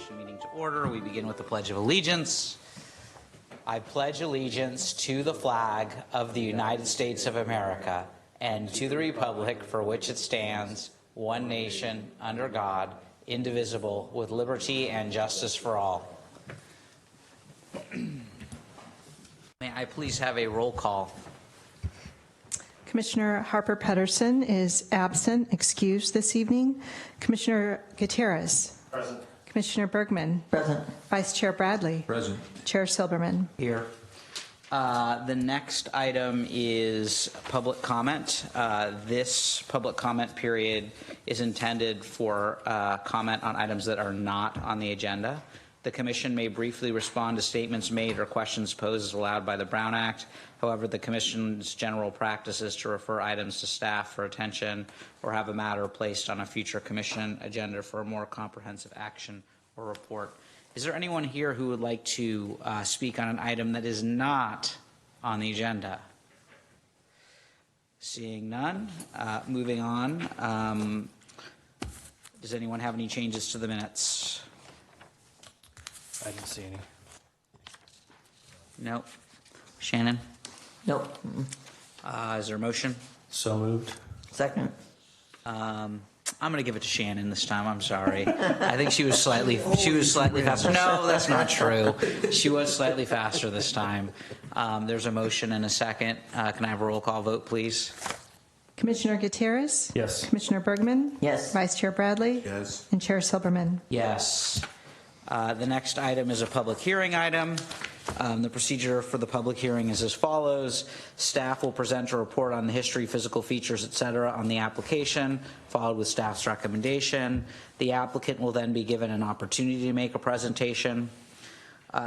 Commission meeting to order. We begin with the Pledge of Allegiance. I pledge allegiance to the flag of the United States of America and to the republic for which it stands, one nation, under God, indivisible, with liberty and justice for all. May I please have a roll call? Commissioner Harper Pedersen is absent, excused this evening. Commissioner Gutierrez. Present. Commissioner Bergman. Present. Vice Chair Bradley. Present. Chair Silberman. Here. The next item is public comment. This public comment period is intended for comment on items that are not on the agenda. The Commission may briefly respond to statements made or questions posed as allowed by the Brown Act. However, the Commission's general practice is to refer items to staff for attention or have a matter placed on a future Commission agenda for a more comprehensive action or report. Is there anyone here who would like to speak on an item that is not on the agenda? Seeing none, moving on. Does anyone have any changes to the minutes? I didn't see any. Nope. Shannon? Nope. Is there a motion? So moved. Second. I'm going to give it to Shannon this time. I'm sorry. I think she was slightly faster. No, that's not true. She was slightly faster this time. There's a motion and a second. Can I have a roll call vote, please? Commissioner Gutierrez. Yes. Commissioner Bergman. Yes. Vice Chair Bradley. Yes. And Chair Silberman. Yes. The next item is a public hearing item. The procedure for the public hearing is as follows. Staff will present a report on the history, physical features, etc. on the application, followed with staff's recommendation. The applicant will then be given an opportunity to make a presentation.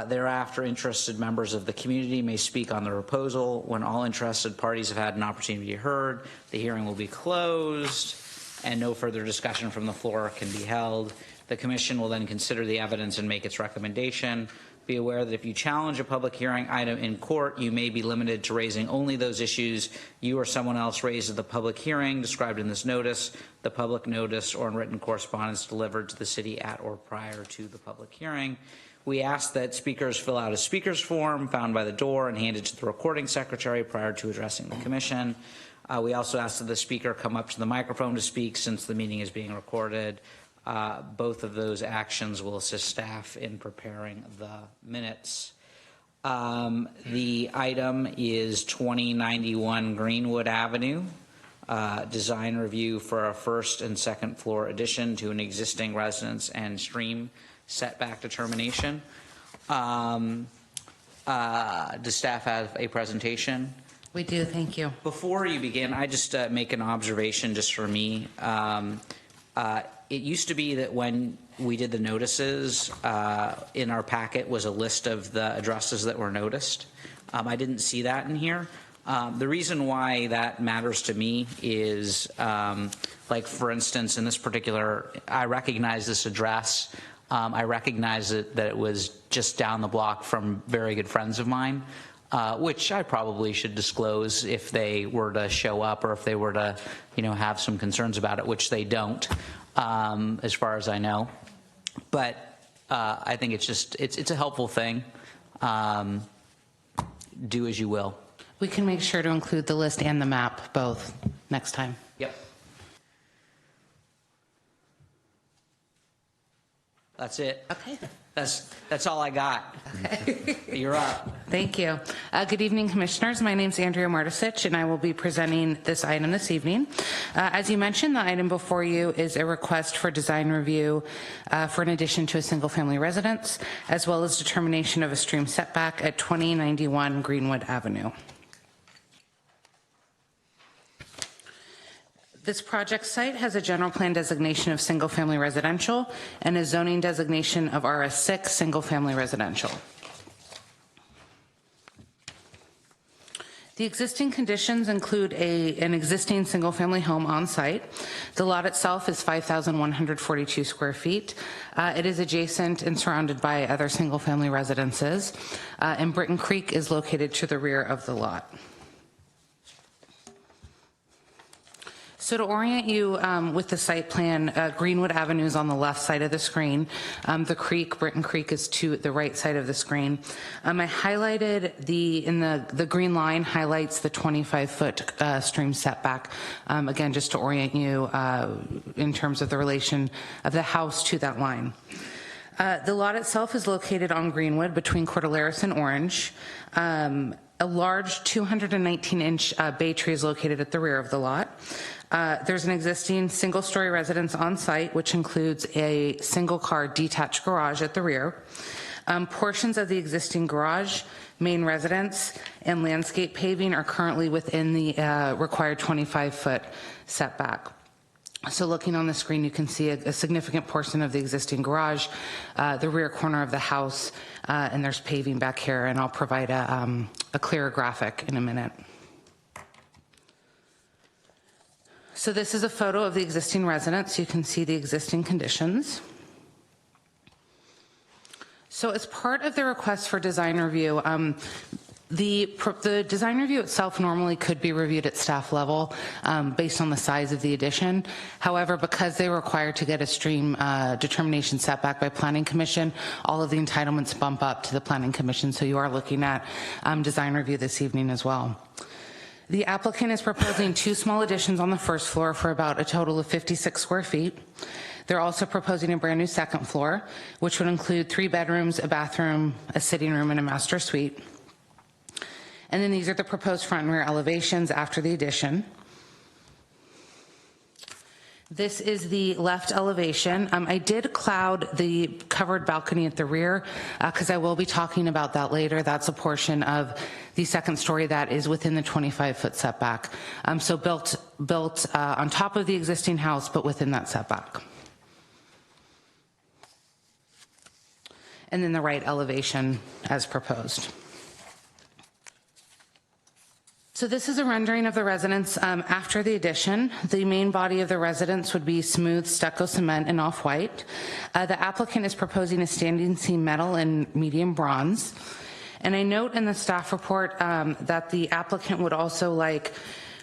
Thereafter, interested members of the community may speak on the proposal. When all interested parties have had an opportunity to be heard, the hearing will be closed and no further discussion from the floor can be held. The Commission will then consider the evidence and make its recommendation. Be aware that if you challenge a public hearing item in court, you may be limited to raising only those issues you or someone else raised at the public hearing described in this notice, the public notice, or in written correspondence delivered to the city at or prior to the public hearing. We ask that speakers fill out a speaker's form found by the door and hand it to the recording secretary prior to addressing the Commission. We also ask that the speaker come up to the microphone to speak since the meeting is being recorded. Both of those actions will assist staff in preparing the minutes. The item is 2091 Greenwood Avenue, design review for a first and second floor addition to an existing residence and stream setback determination. Does staff have a presentation? We do, thank you. Before you begin, I just make an observation just for me. It used to be that when we did the notices, in our packet was a list of the addresses that were noticed. I didn't see that in here. The reason why that matters to me is, like for instance, in this particular, I recognize this address. I recognize that it was just down the block from very good friends of mine, which I probably should disclose if they were to show up or if they were to, have some concerns about it, which they don't. As far as I know, but I think it's a helpful thing. Do as you will. We can make sure to include the list and the map both next time. Yep. That's it. Okay. That's all I got. Okay. You're up. Thank you. Good evening, Commissioners. My name is Andrea Martisich, and I will be presenting this item this evening. As you mentioned, the item before you is a request for design review for an addition to a single-family residence, as well as determination of a stream setback at 2091 Greenwood Avenue. This project site has a general plan designation of single-family residential and a zoning designation of RS6 single-family residential. The existing conditions include an existing single-family home on site. The lot itself is 5,142 square feet. It is adjacent and surrounded by other single-family residences, and Britton Creek is located to the rear of the lot. So to orient you with the site plan, Greenwood Avenue is on the left side of the screen. The creek, Britton Creek, is to the right side of the screen. I highlighted the green line highlights the 25-foot stream setback. Again, just to orient you in terms of the relation of the house to that line. The lot itself is located on Greenwood between Cordilleras and Orange. A large 219-inch bay tree is located at the rear of the lot. There's an existing single-story residence on site, which includes a single-car detached garage at the rear. Portions of the existing garage, main residence, and landscape paving are currently within the required 25-foot setback. So looking on the screen, you can see a significant portion of the existing garage, the rear corner of the house, and there's paving back here, and I'll provide a clearer graphic in a minute. So this is a photo of the existing residence. You can see the existing conditions. So as part of the request for design review, the design review itself normally could be reviewed at staff level based on the size of the addition. However, because they were required to get a stream determination setback by Planning Commission, all of the entitlements bump up to the Planning Commission, so you are looking at design review this evening as well. The applicant is proposing 2 small additions on the first floor for about a total of 56 square feet. They're also proposing a brand new second floor, which would include 3 bedrooms, a bathroom, a sitting room, and a master suite. And then these are the proposed front and rear elevations after the addition. This is the left elevation. I did cloud the covered balcony at the rear because I will be talking about that later. That's a portion of the second story that is within the 25-foot setback. So built on top of the existing house, but within that setback. And then the right elevation as proposed. So this is a rendering of the residence after the addition. The main body of the residence would be smooth stucco cement and off-white. The applicant is proposing a standing seam metal in medium bronze. And I note in the staff report that the applicant would also like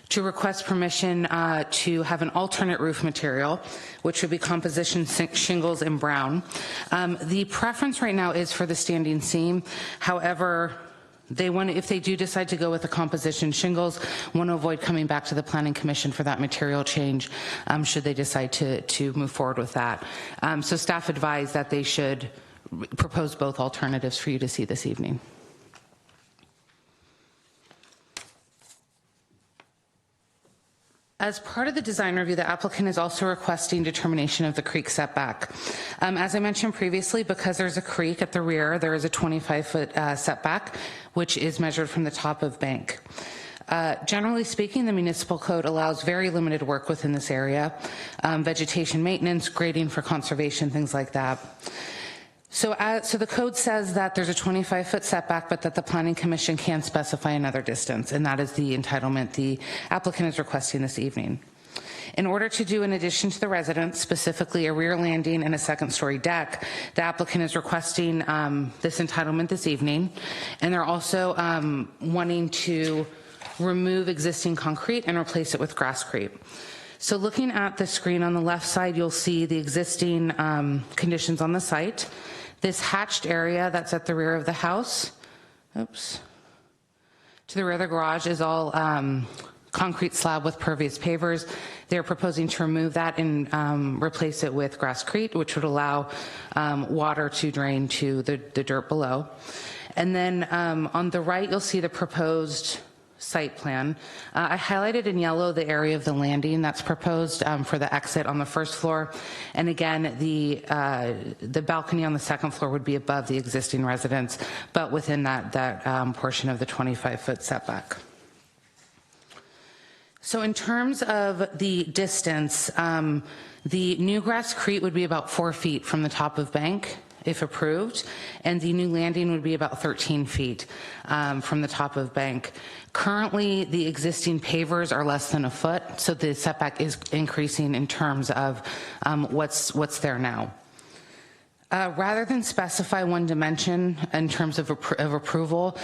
to request permission to have an alternate roof material, which would be composition shingles in brown. The preference right now is for the standing seam. However, if they do decide to go with the composition shingles, want to avoid coming back to the Planning Commission for that material change should they decide to move forward with that. So staff advised that they should propose both alternatives for you to see this evening. As part of the design review, the applicant is also requesting determination of the creek setback. As I mentioned previously, because there's a creek at the rear, there is a 25-foot setback, which is measured from the top of bank. Generally speaking, the municipal code allows very limited work within this area, vegetation maintenance, grading for conservation, things like that. So the code says that there's a 25-foot setback, but that the Planning Commission can specify another distance, and that is the entitlement the applicant is requesting this evening. In order to do an addition to the residence, specifically a rear landing and a second-story deck, the applicant is requesting this entitlement this evening, and they're also wanting to remove existing concrete and replace it with grasscrete. So looking at the screen on the left side, you'll see the existing conditions on the site. This hatched area that's at the rear of the house, to the rear of the garage is all concrete slab with pervious pavers. They're proposing to remove that and replace it with grasscrete, which would allow water to drain to the dirt below. And then on the right, you'll see the proposed site plan. I highlighted in yellow the area of the landing that's proposed for the exit on the first floor. And again, the balcony on the second floor would be above the existing residence, but within that portion of the 25-foot setback. So in terms of the distance, the new grasscrete would be about 4 feet from the top of bank, if approved, and the new landing would be about 13 feet from the top of bank. Currently, the existing pavers are less than a foot, so the setback is increasing in terms of what's there now. Rather than specify one dimension in terms of approval,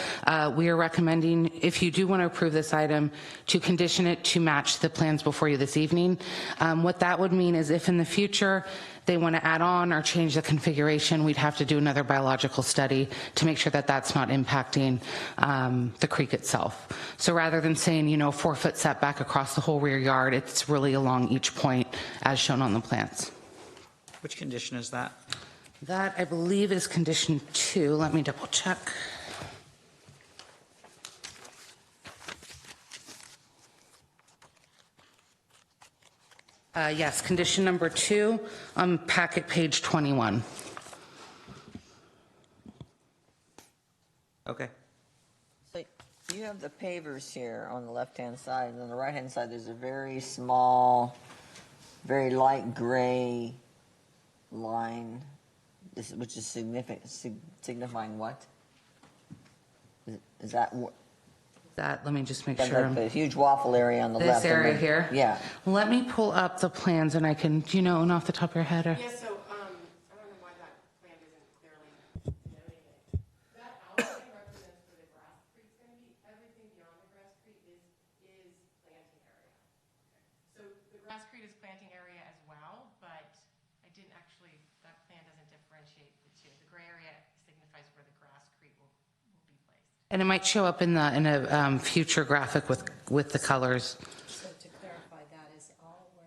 we are recommending, if you do want to approve this item, to condition it to match the plans before you this evening. What that would mean is if in the future they want to add on or change the configuration, we'd have to do another biological study to make sure that that's not impacting the creek itself. So rather than saying, 4-foot setback across the whole rear yard, it's really along each point as shown on the plans. Which condition is that? That, I believe, is condition 2. Let me double check. Yes, condition number 2 on packet page 21. Okay. So you have the pavers here on the left-hand side, and on the right-hand side, there's a very small, very light gray line, which is signifying what? Is that what? Let me just make That's sure. like the huge waffle area on the left. This area and then- here? Yeah. Let me pull up the plans and I can, do you know off the top of your head? Or? Yeah, so, I don't know why that plan isn't clearly denoting it. That outline represents where the grass creek's gonna be. Everything beyond the grass creek is planting area. So the grass creek is planting area as well, but I didn't actually, that plan doesn't differentiate the two. The gray area signifies where the grass creek will be placed. And it might show up in a future graphic with the colors. So to clarify, that is all where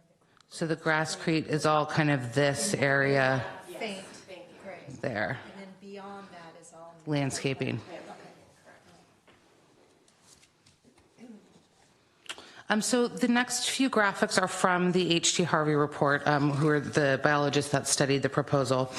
So the grasscrete is all kind of this area the faint gray, there, and then beyond that is all. landscaping. So the next few graphics are from the H.T. Harvey report, who are the biologists that studied the proposal.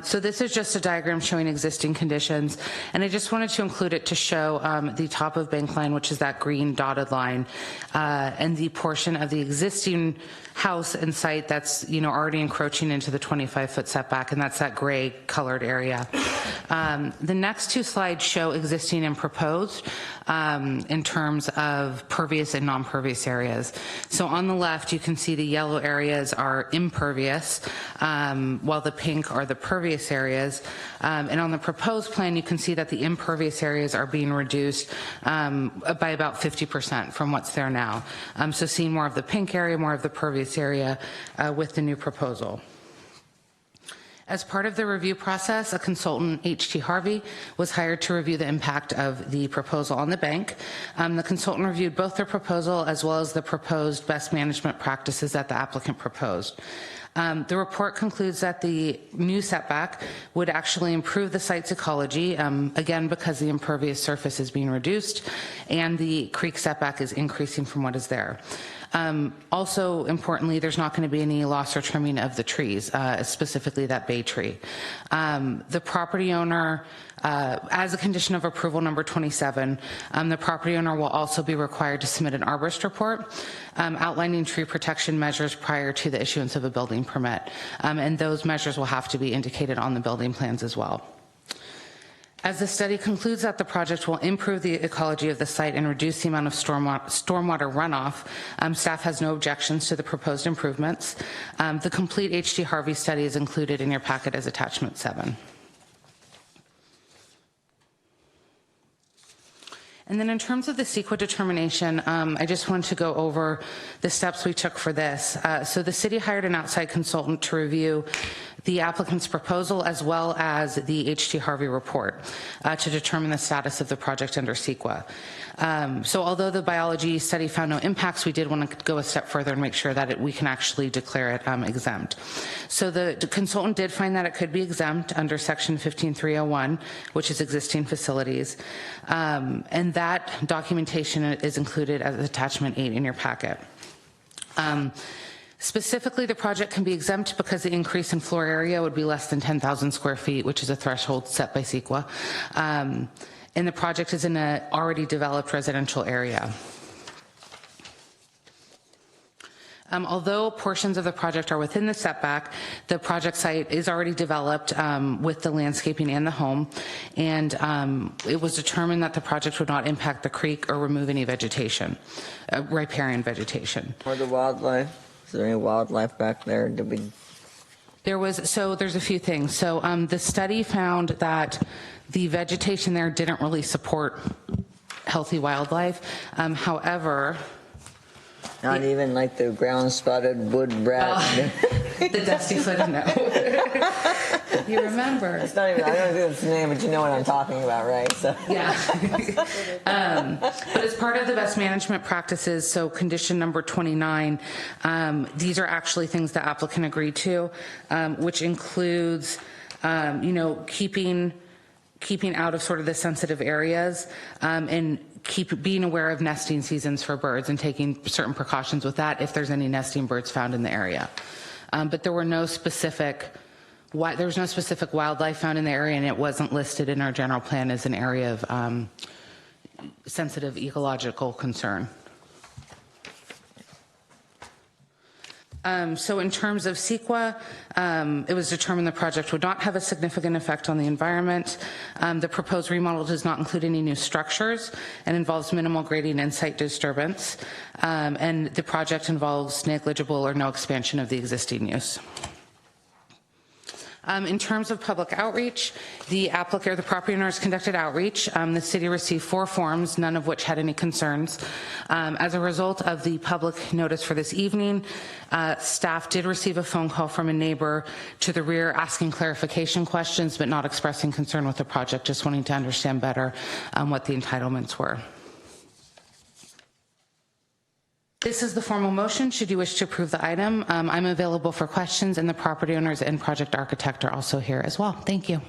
So this is just a diagram showing existing conditions, and I just wanted to include it to show the top of bank line, which is that green dotted line, and the portion of the existing house and site that's already encroaching into the 25-foot setback, and that's that gray colored area. The next two slides show existing and proposed in terms of pervious and non-pervious areas. So on the left, you can see the yellow areas are impervious, while the pink are the pervious areas. And on the proposed plan, you can see that the impervious areas are being reduced by about 50% from what's there now. So seeing more of the pink area, more of the pervious area with the new proposal. As part of the review process, a consultant, H.T. Harvey, was hired to review the impact of the proposal on the bank. The consultant reviewed both the proposal as well as the proposed best management practices that the applicant proposed. The report concludes that the new setback would actually improve the site's ecology, again, because the impervious surface is being reduced and the creek setback is increasing from what is there. Also, importantly, there's not going to be any loss or trimming of the trees, specifically that bay tree. The property owner, as a condition of approval number 27, the property owner will also be required to submit an arborist report outlining tree protection measures prior to the issuance of a building permit. And those measures will have to be indicated on the building plans as well. As the study concludes that the project will improve the ecology of the site and reduce the amount of stormwater runoff, staff has no objections to the proposed improvements. The complete H.T. Harvey study is included in your packet as attachment 7. And then in terms of the CEQA determination, I just wanted to go over the steps we took for this. So the city hired an outside consultant to review the applicant's proposal as well as the H.T. Harvey report to determine the status of the project under CEQA. So although the biology study found no impacts, we did want to go a step further and make sure that we can actually declare it exempt. So the consultant did find that it could be exempt under section 15301, which is existing facilities. And that documentation is included as attachment 8 in your packet. Specifically, the project can be exempt because the increase in floor area would be less than 10,000 square feet, which is a threshold set by CEQA. And the project is in an already developed residential area. Although portions of the project are within the setback, the project site is already developed with the landscaping and the home, and it was determined that the project would not impact the creek or remove any vegetation, riparian vegetation. Or the wildlife? Is there any wildlife back there? Did we There's a few things. So the study found that the vegetation there didn't really support healthy wildlife. However, Not even like the ground spotted wood rat. the dusty-footed, no. You remember. It's not even, I don't know its name, but you know what I'm talking about, right? So. Yeah. But as part of the best management practices, so condition number 29, these are actually things the applicant agreed to, which includes, keeping out of sort of the sensitive areas, and keep being aware of nesting seasons for birds and taking certain precautions with that if there's any nesting birds found in the area. But there was no specific wildlife found in the area, and it wasn't listed in our general plan as an area of sensitive ecological concern. So in terms of CEQA, it was determined the project would not have a significant effect on the environment. The proposed remodel does not include any new structures and involves minimal grading and site disturbance. And the project involves negligible or no expansion of the existing use. In terms of public outreach, the applicant or the property owners conducted outreach. The city received 4 forms, none of which had any concerns. As a result of the public notice for this evening, staff did receive a phone call from a neighbor to the rear asking clarification questions, but not expressing concern with the project, just wanting to understand better what the entitlements were. This is the formal motion. Should you wish to approve the item, I'm available for questions, and the property owners and project architect are also here as well. Thank you.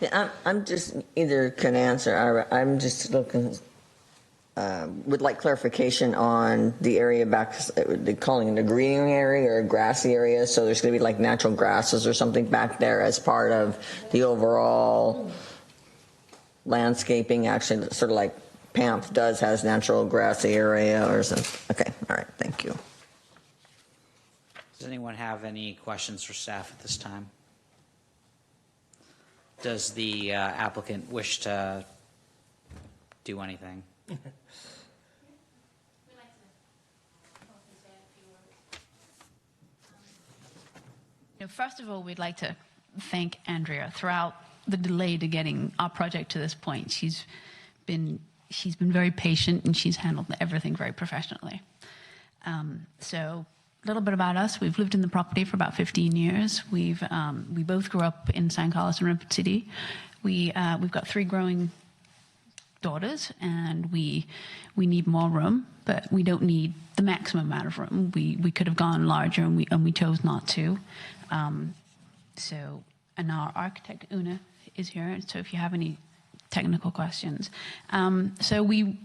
Yeah, I'm just either can answer. I'm just looking. Would like clarification on the area back. They're calling it a green area or a grassy area. So there's going to be like natural grasses or something back there as part of the overall landscaping. Actually, sort of like PAMP has natural grassy area or something. Okay, all right, thank you. Does anyone have any questions for staff at this time? Does the applicant wish to do anything? First of all, we'd like to thank Andrea throughout the delay to getting our project to this point. She's been very patient, and she's handled everything very professionally. So a little bit about us. We've lived in the property for about 15 years. We both grew up in San Carlos and Rapid City. We've got 3 growing daughters, and we need more room, but we don't need the maximum amount of room. We could have gone larger, and we chose not to. And our architect Una is here. So if you have any technical questions. So we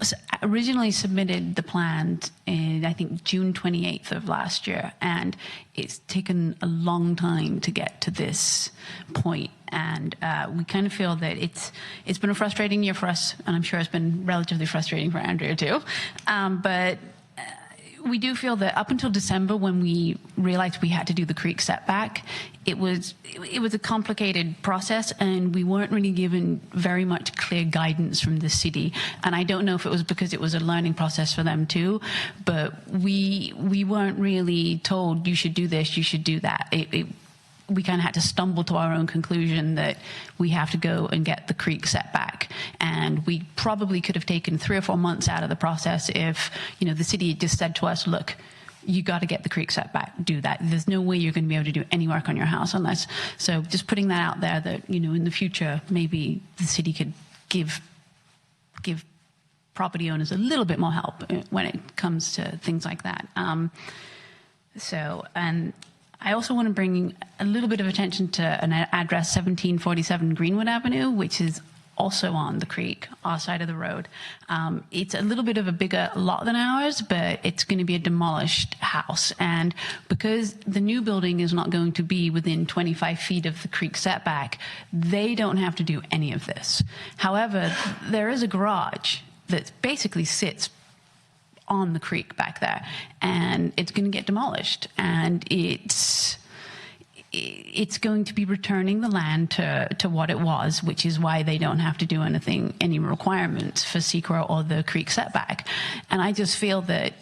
originally submitted the plan in, I think, June 28th of last year, and it's taken a long time to get to this point. And we kind of feel that it's been a frustrating year for us, and I'm sure it's been relatively frustrating for Andrea too. But we do feel that up until December, when we realized we had to do the creek setback, it was a complicated process, and we weren't really given very much clear guidance from the city. And I don't know if it was because it was a learning process for them too, but we weren't really told you should do this, you should do that. We kind of had to stumble to our own conclusion that we have to go and get the creek setback. And we probably could have taken 3 or 4 months out of the process if, the city had just said to us, look, you got to get the creek setback, do that. There's no way you're going to be able to do any work on your house unless. So just putting that out there that, in the future, maybe the city could give property owners a little bit more help when it comes to things like that. And I also want to bring a little bit of attention to an address 1747 Greenwood Avenue, which is also on the creek, our side of the road. It's a little bit of a bigger lot than ours, but it's going to be a demolished house. And because the new building is not going to be within 25 feet of the creek setback, they don't have to do any of this. However, there is a garage that basically sits on the creek back there, and it's going to get demolished, and it's going to be returning the land to what it was, which is why they don't have to do any requirements for SECRA or the creek setback. And I just feel that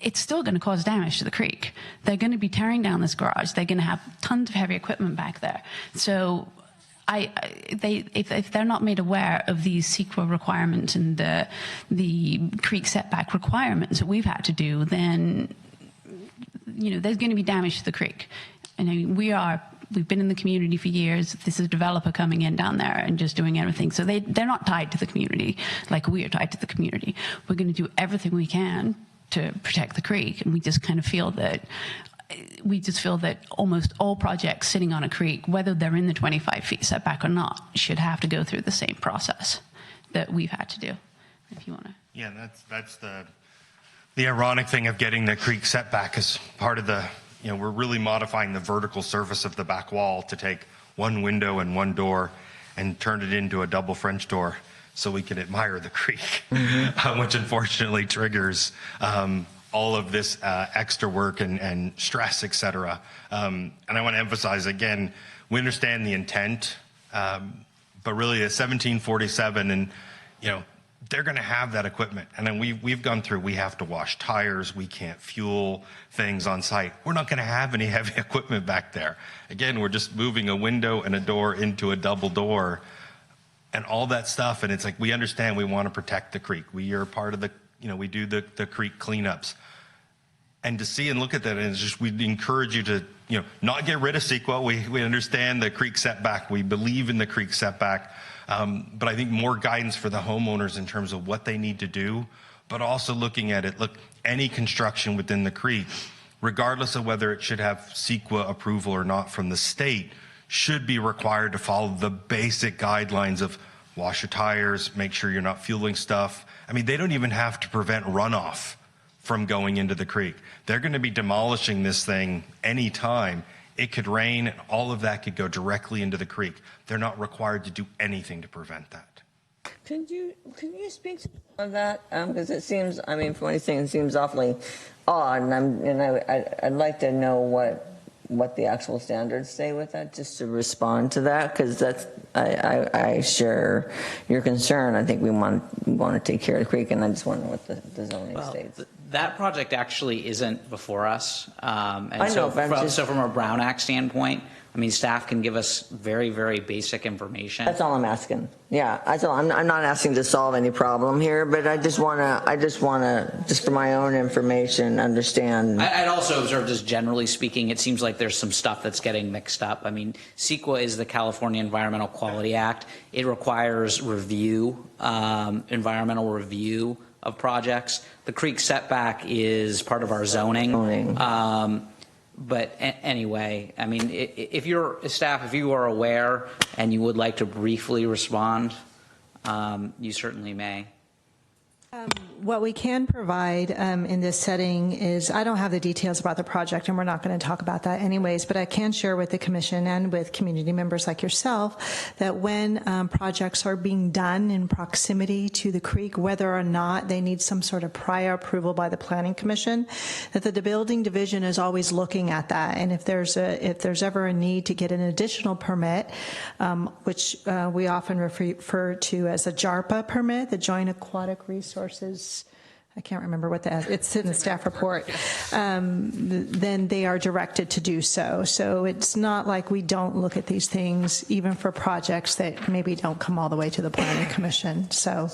it's still going to cause damage to the creek. They're going to be tearing down this garage. They're going to have tons of heavy equipment back there. So if they're not made aware of these CEQA requirements and the creek setback requirements that we've had to do, then, there's going to be damage to the creek. And I mean, we've been in the community for years. This is a developer coming in down there and just doing everything. So they're not tied to the community like we are tied to the community. We're going to do everything we can to protect the creek. And we just feel that almost all projects sitting on a creek, whether they're in the 25 feet setback or not, should have to go through the same process that we've had to do. If you want to. Yeah, that's the ironic thing of getting the creek setback is part of the, we're really modifying the vertical surface of the back wall to take one window and one door and turn it into a double French door so we can admire the creek, which unfortunately triggers all of this extra work and stress, et cetera. And I want to emphasize again, we understand the intent, but really at 1747 and, they're going to have that equipment. And then we've gone through, we have to wash tires. We can't fuel things on site. We're not going to have any heavy equipment back there. Again, we're just moving a window and a door into a double door and all that stuff. And it's like, we understand we want to protect the creek. We are part of the, we do the creek cleanups. And to see and look at that, and it's just, we encourage you to, not get rid of CEQA. We understand the creek setback. We believe in the creek setback. But I think more guidance for the homeowners in terms of what they need to do, but also looking at it, look, any construction within the creek, regardless of whether it should have CEQA approval or not from the state, should be required to follow the basic guidelines of wash your tires, make sure you're not fueling stuff. I mean, they don't even have to prevent runoff from going into the creek. They're going to be demolishing this thing anytime. It could rain, and all of that could go directly into the creek. They're not required to do anything to prevent that. Could you speak to that? Because it seems, from what you're saying, it seems awfully odd, and I'd like to know what the actual standards say with that, just to respond to that, because that's I share your concern. I think we want to take care of the creek, and I just want to know what the zoning states. That project actually isn't before us. And I know, but so from a Brown Act standpoint, staff can give us very, very basic information. That's all I'm asking. Yeah, that's all. I'm not asking to solve any problem here, but I just want to, just for my own information, understand. I'd also observe, just generally speaking, it seems like there's some stuff that's getting mixed up. CEQA is the California Environmental Quality Act. It requires review, environmental review of projects. The creek setback is part of our zoning. But anyway, if you're staff, if you are aware and you would like to briefly respond, you certainly may. What we can provide in this setting is, I don't have the details about the project, and we're not going to talk about that anyways, but I can share with the commission and with community members like yourself that when projects are being done in proximity to the creek, whether or not they need some sort of prior approval by the Planning Commission, that the building division is always looking at that. And if there's ever a need to get an additional permit, which we often refer to as a JARPA permit, the Joint Aquatic Resources, I can't remember what it's in the staff report, then they are directed to do so. So it's not like we don't look at these things, even for projects that maybe don't come all the way to the Planning Commission. So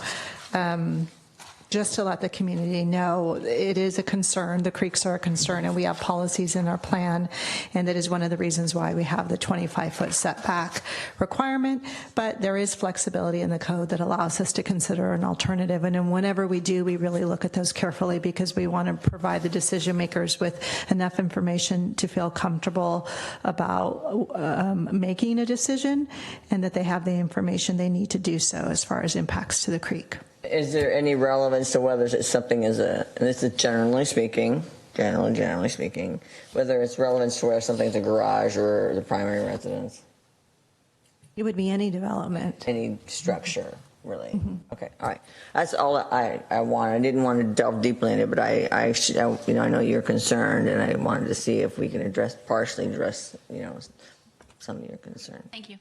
just to let the community know, it is a concern. The creeks are a concern, and we have policies in our plan, and that is one of the reasons why we have the 25-foot setback requirement. But there is flexibility in the code that allows us to consider an alternative, and then whenever we do, we really look at those carefully, because we want to provide the decision makers with enough information to feel comfortable about making a decision, and that they have the information they need to do so as far as impacts to the creek. Is there any relevance to whether something is and this is generally speaking, whether it's relevance to whether something's a garage or the primary residence? It would be any development. Any structure, really. Mm-hmm. Okay, all right. That's all I want. I didn't want to delve deeply in it, but I know you're concerned, and I wanted to see if we can partially address some of your concern. Thank you.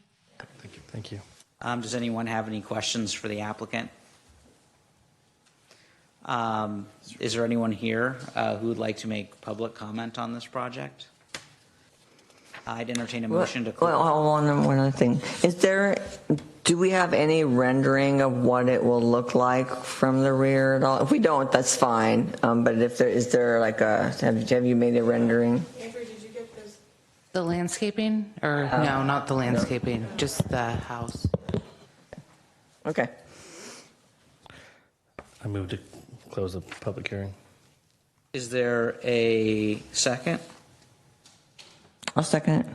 Thank you. Does anyone have any questions for the applicant? Is there anyone here who would like to make public comment on this project? I'd entertain a motion to close. Well, one other thing. Do we have any rendering of what it will look like from the rear at all? If we don't, that's fine. But is there like have you made a rendering? Andrew, did you get those? The landscaping, or no, not the landscaping, just the house. Okay. I move to close the public hearing. Is there a second? I'll second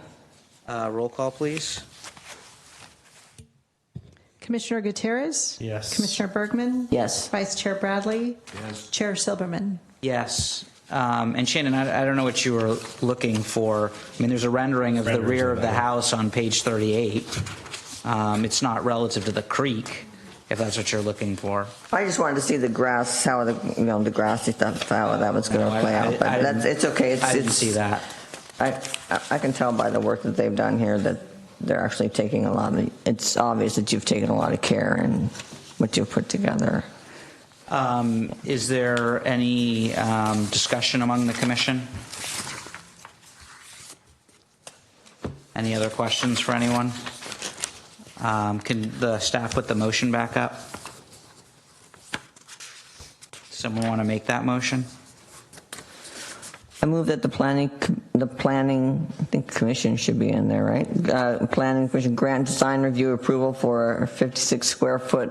it. Roll call, please. Commissioner Gutierrez? Yes. Commissioner Bergman? Yes. Vice Chair Bradley? Yes. Chair Silberman? Yes. And Shannon, I don't know what you were looking for. I mean, there's a rendering of the Renderings rear are of the better. house on page 38. It's not relative to the creek, if that's what you're looking for. I just wanted to see the grass, how the grassy stuff, how that was going No, to play out. But it's okay. I didn't see that. I can tell by the work that they've done here that they're actually taking a lot of, it's obvious that you've taken a lot of care in what you've put together. Is there any discussion among the commission? Any other questions for anyone? Can the staff put the motion back up? Someone want to make that motion? I move that the planning, I think commission should be in there, right? Planning commission grant design review approval for a 56 square foot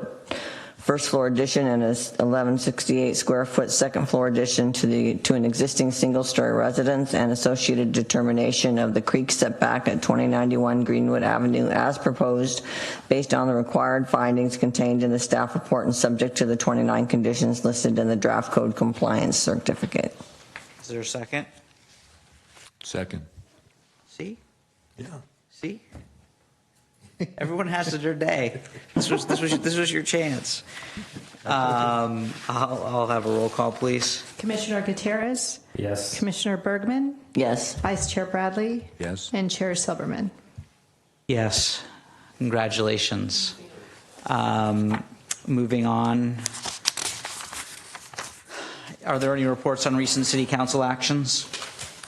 first floor addition and a 1168 square foot second floor addition to an existing single story residence and associated determination of the creek setback at 2091 Greenwood Avenue as proposed based on the required findings contained in the staff report and subject to the 29 conditions listed in the draft code compliance certificate. Is there a second? Second. See? Yeah. See? Everyone has their day. This was your chance. I'll have a roll call, please. Commissioner Gutierrez? Yes. Commissioner Bergman? Yes. Vice Chair Bradley? Yes. And Chair Silberman? Yes. Congratulations. Moving on. Are there any reports on recent city council actions?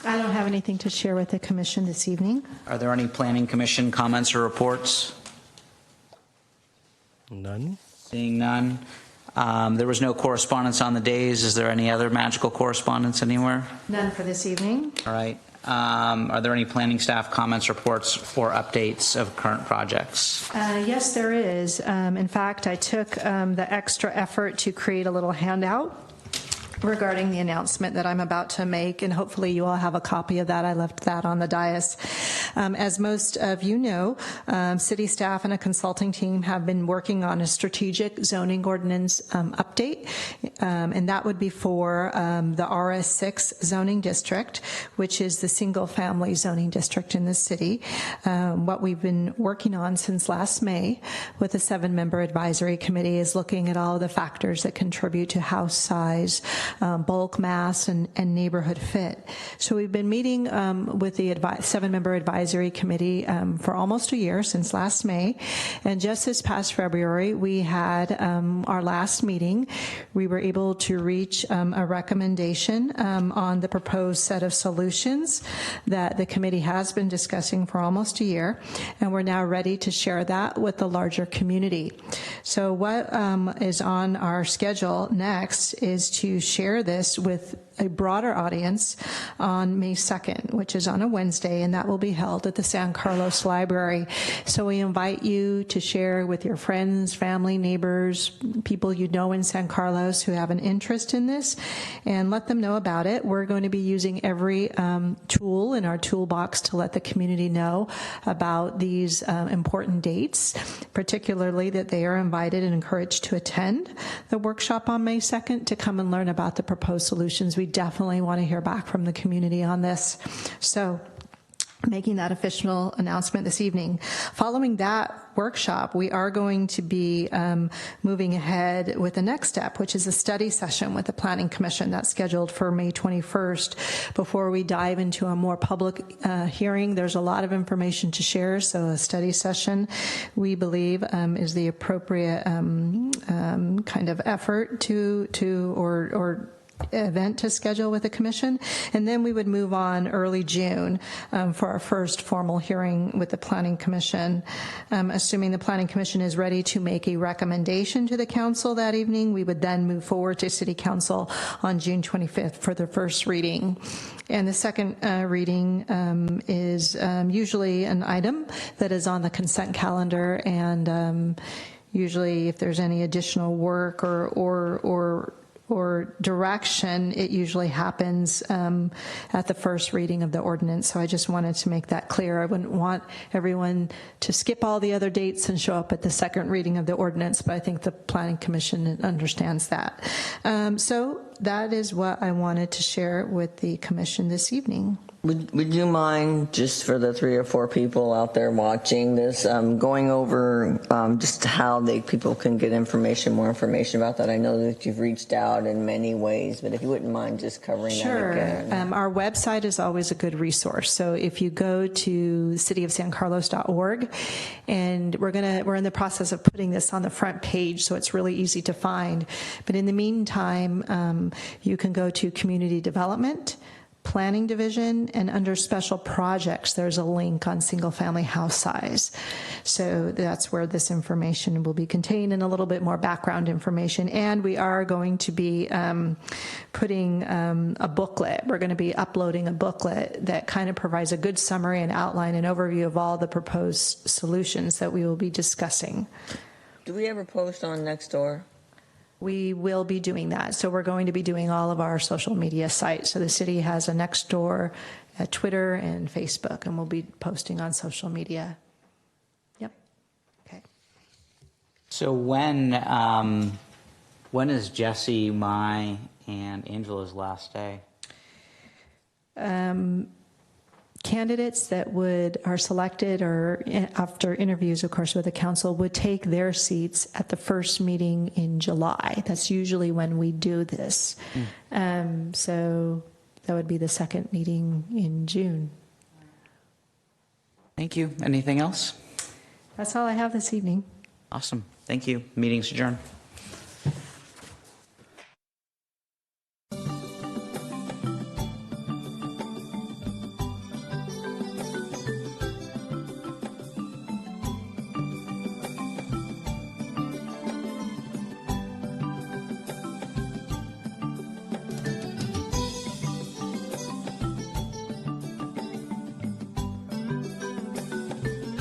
I don't have anything to share with the commission this evening. Are there any planning commission comments or reports? None? Seeing none. There was no correspondence on the days. Is there any other magical correspondence anywhere? None for this evening. All right. Are there any planning staff comments, reports, or updates of current projects? Yes, there is. In fact, I took the extra effort to create a little handout regarding the announcement that I'm about to make, and hopefully you all have a copy of that. I left that on the dais. As most of you know, city staff and a consulting team have been working on a strategic zoning ordinance update, and that would be for the RS6 zoning district, which is the single-family zoning district in the city. What we've been working on since last May with a 7-member advisory committee is looking at all of the factors that contribute to house size, bulk mass, and neighborhood fit. So we've been meeting with the 7-member advisory committee for almost a year, since last May. And just this past February, we had our last meeting. We were able to reach a recommendation on the proposed set of solutions that the committee has been discussing for almost a year. And we're now ready to share that with the larger community. So what is on our schedule next is to share this with a broader audience on May 2nd, which is on a Wednesday, and that will be held at the San Carlos Library. So we invite you to share with your friends, family, neighbors, people you know in San Carlos who have an interest in this, and let them know about it. We're going to be using every tool in our toolbox to let the community know about these important dates, particularly that they are invited and encouraged to attend the workshop on May 2nd to come and learn about the proposed solutions. We definitely want to hear back from the community on this. So making that official announcement this evening. Following that workshop, we are going to be moving ahead with the next step, which is a study session with the Planning Commission that's scheduled for May 21st. Before we dive into a more public hearing, there's a lot of information to share, so a study session, we believe, is the appropriate kind of effort or event to schedule with the commission, and then we would move on early June for our first formal hearing with the Planning Commission. Assuming the Planning Commission is ready to make a recommendation to the council that evening, we would then move forward to City Council on June 25th for the first reading. And the second reading is usually an item that is on the consent calendar, and usually if there's any additional work or direction, it usually happens at the first reading of the ordinance. So I just wanted to make that clear. I wouldn't want everyone to skip all the other dates and show up at the second reading of the ordinance, but I think the Planning Commission understands that. So that is what I wanted to share with the commission this evening. Would you mind, just for the 3 or 4 people out there watching this, going over just how people can get more information about that? I know that you've reached out in many ways, but if you wouldn't mind just covering that again. Sure. Our website is always a good resource. So if you go to cityofsancarlos.org, and we're in the process of putting this on the front page, so it's really easy to find. But in the meantime, you can go to Community Development, Planning Division, and under Special Projects, there's a link on single-family house size. So that's where this information will be contained, and a little bit more background information. And we are going to be putting a booklet. We're going to be uploading a booklet that kind of provides a good summary and outline and overview of all the proposed solutions that we will be discussing. Do we ever post on Nextdoor? We will be doing that. So we're going to be doing all of our social media sites. So the city has a Nextdoor, a Twitter, and Facebook, and we'll be posting on social media. Yep. Okay. So when is Jesse, my, and Angela's last day? Candidates that are selected, or after interviews, of course, with the council, would take their seats at the first meeting in July. That's usually when we do this. So that would be the second meeting in June. Thank you. Anything else? That's all I have this evening. Awesome. Thank you. Meeting's adjourned.